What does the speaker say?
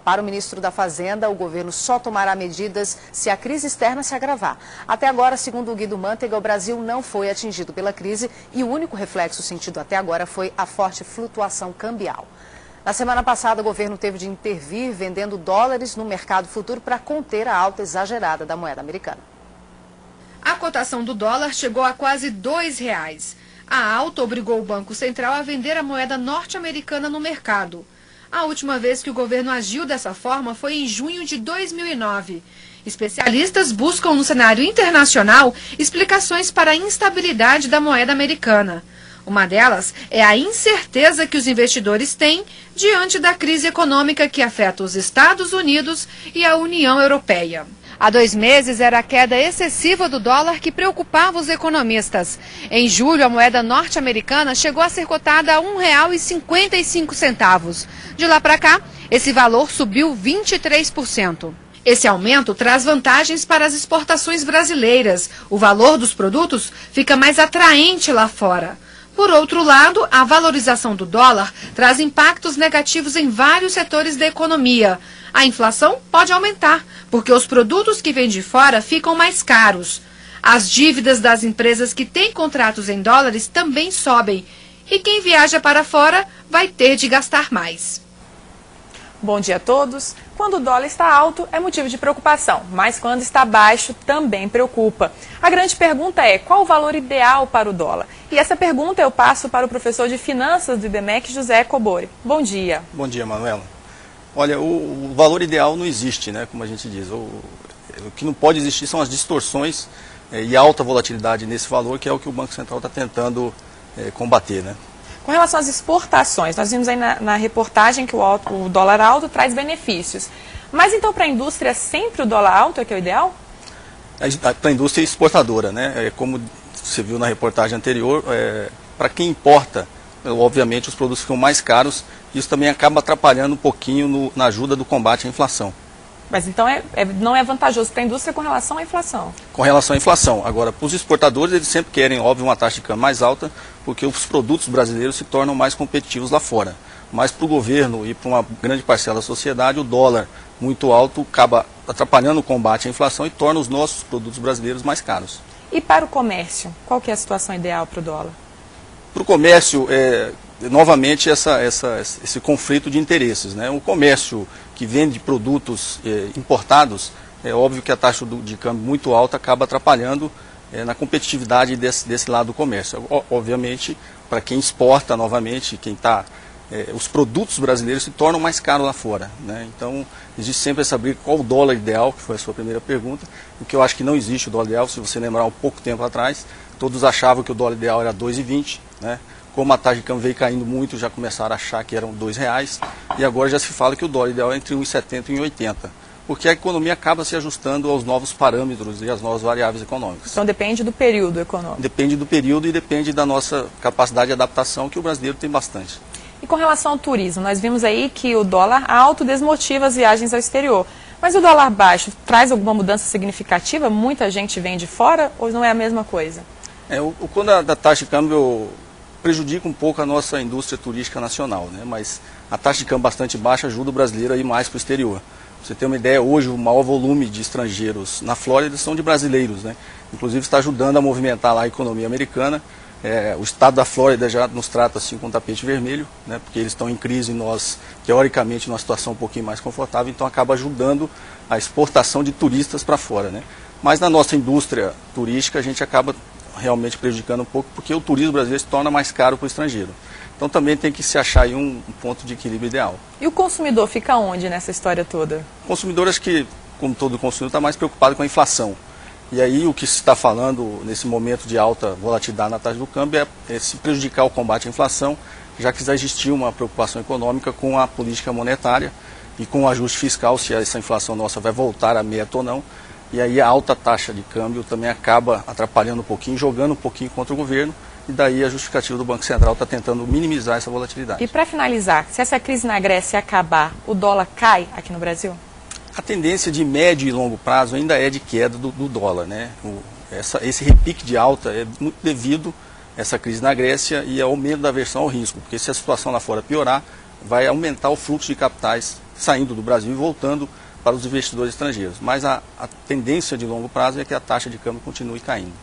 Para o ministro da Fazenda, o governo só tomará medidas se a crise externa se agravar. Até agora, segundo o Guido Mantega, o Brasil não foi atingido pela crise e o único reflexo sentido até agora foi a forte flutuação cambial. Na semana passada, o governo teve de intervir vendendo dólares no mercado futuro para conter a alta exagerada da moeda americana. A cotação do dólar chegou a quase R$2. A alta obrigou o Banco Central a vender a moeda norte-americana no mercado. A última vez que o governo agiu dessa forma foi em junho de 2009. Especialistas buscam no cenário internacional explicações para a instabilidade da moeda americana. Uma delas é a incerteza que os investidores têm diante da crise econômica que afeta os Estados Unidos e a União Europeia. Há 2 meses era a queda excessiva do dólar que preocupava os economistas. Em julho, a moeda norte-americana chegou a ser cotada a R$ 1,55. De lá para cá, esse valor subiu 23%. Esse aumento traz vantagens para as exportações brasileiras. O valor dos produtos fica mais atraente lá fora. Por outro lado, a valorização do dólar traz impactos negativos em vários setores da economia. A inflação pode aumentar, porque os produtos que vêm de fora ficam mais caros. As dívidas das empresas que têm contratos em dólares também sobem. E quem viaja para fora vai ter de gastar mais. Bom dia a todos. Quando o dólar está alto, é motivo de preocupação, mas quando está baixo, também preocupa. A grande pergunta é, qual o valor ideal para o dólar? E essa pergunta eu passo para o professor de Finanças do IBMEC, José Cobori. Bom dia. Bom dia, Manuela. Olha, o valor ideal não existe, né, como a gente diz. O que não pode existir são as distorções e a alta volatilidade nesse valor, que é o que o Banco Central está tentando combater, né? Com relação às exportações, nós vimos aí na reportagem que o dólar alto traz benefícios. Mas então para a indústria sempre o dólar alto é que é o ideal? Para a indústria exportadora, né? Como você viu na reportagem anterior, para quem importa, obviamente os produtos ficam mais caros. Isso também acaba atrapalhando um pouquinho na ajuda do combate à inflação. Mas então não é vantajoso para a indústria com relação à inflação? Com relação à inflação. Agora, para os exportadores, eles sempre querem, óbvio, uma taxa de câmbio mais alta, porque os produtos brasileiros se tornam mais competitivos lá fora. Mas para o governo e para uma grande parcela da sociedade, o dólar muito alto acaba atrapalhando o combate à inflação e torna os nossos produtos brasileiros mais caros. E para o comércio, qual que é a situação ideal para o dólar? Para o comércio, novamente esse conflito de interesses, né? O comércio que vende produtos importados, é óbvio que a taxa de câmbio muito alta acaba atrapalhando na competitividade desse lado do comércio. Obviamente, para quem exporta novamente, os produtos brasileiros se tornam mais caros lá fora, né? Então, existe sempre essa briga, qual o dólar ideal, que foi a sua primeira pergunta, o que eu acho que não existe o dólar ideal. Se você lembrar um pouco tempo atrás, todos achavam que o dólar ideal era 2,20, né? Como a taxa de câmbio veio caindo muito, já começaram a achar que eram R$2, e agora já se fala que o dólar ideal é entre 1,70 e 1,80, porque a economia acaba se ajustando aos novos parâmetros e às novas variáveis econômicas. Então depende do período econômico. Depende do período e depende da nossa capacidade de adaptação, que o brasileiro tem bastante. E com relação ao turismo, nós vimos aí que o dólar alto desmotiva as viagens ao exterior. Mas o dólar baixo traz alguma mudança significativa? Muita gente vem de fora ou não é a mesma coisa? Quando a taxa de câmbio prejudica um pouco a nossa indústria turística nacional, né? Mas a taxa de câmbio bastante baixa ajuda o brasileiro a ir mais para o exterior. Pra você ter uma ideia, hoje o maior volume de estrangeiros na Flórida são de brasileiros, né? Inclusive está ajudando a movimentar lá a economia americana. O estado da Flórida já nos trata assim com um tapete vermelho, né? Porque eles estão em crise e nós, teoricamente, numa situação um pouquinho mais confortável, então acaba ajudando a exportação de turistas para fora, né? Mas na nossa indústria turística a gente acaba realmente prejudicando um pouco, porque o turismo brasileiro se torna mais caro para o estrangeiro. Então também tem que se achar aí um ponto de equilíbrio ideal. E o consumidor fica onde nessa história toda? O consumidor, acho que, como todo consumidor, está mais preocupado com a inflação. E aí o que se está falando nesse momento de alta volatilidade na taxa do câmbio é se prejudicar o combate à inflação, já que já existiu uma preocupação econômica com a política monetária e com o ajuste fiscal, se essa inflação nossa vai voltar à meta ou não. E aí a alta taxa de câmbio também acaba atrapalhando um pouquinho, jogando um pouquinho contra o governo, e daí a justificativa do Banco Central está tentando minimizar essa volatilidade. E para finalizar, se essa crise na Grécia acabar, o dólar cai aqui no Brasil? A tendência de médio e longo prazo ainda é de queda do dólar, né? Esse repique de alta é muito devido a essa crise na Grécia e ao aumento da aversão ao risco, porque se a situação lá fora piorar, vai aumentar o fluxo de capitais saindo do Brasil e voltando para os investidores estrangeiros. Mas a tendência de longo prazo é que a taxa de câmbio continue caindo.